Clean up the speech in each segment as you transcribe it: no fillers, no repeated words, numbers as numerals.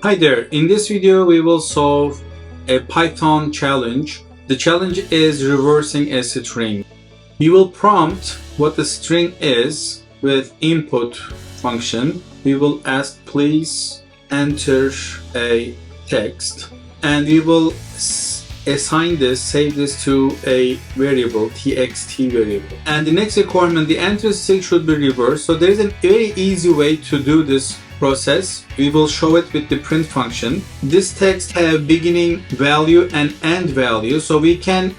Hi there, in this video we will solve a Python challenge. The challenge is reversing a string. We will prompt what the string is with input function. We will ask please enter a text and we will assign this, save this to a variable, txt variable. And the next requirement, the enter string should be reversed. So there is a very easy way to do this process. We will show it with the print function. This text have beginning value and end value, so we can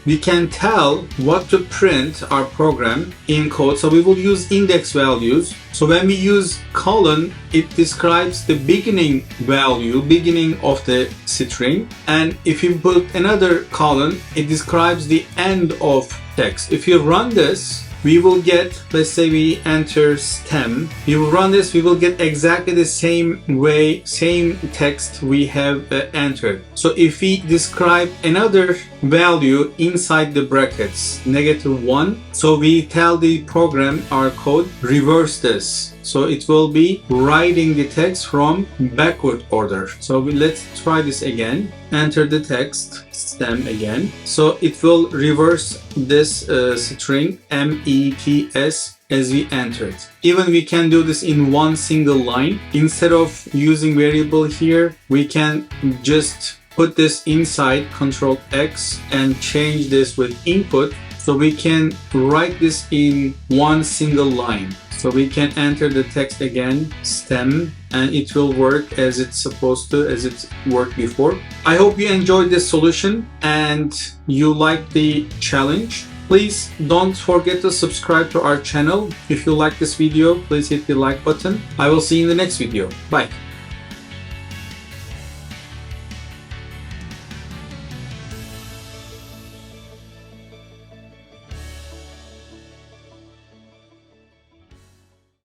tell what to print our program in code. So we will use index values. So when we use colon, it describes the beginning value, beginning of the string, and if you put another colon, it describes the end of text. If you run this, we will get, let's say we enter stem. We will run this, we will get exactly the same way, same text we have entered. So if we describe another value inside the brackets, -1, so we tell the program, our code, reverse this. So it will be writing the text from backward order. So let's try this again. Enter the text, stem again. So it will reverse this string METS as we entered. Even we can do this in one single line. Instead of using variable here, we can just put this inside Control X and change this with input. So we can write this in one single line. So we can enter the text again, stem, and it will work as it's supposed to, as it worked before. I hope you enjoyed this solution and you liked the challenge. Please don't forget to subscribe to our channel. If you like this video, please hit the like button. I will see you in the next video. Bye.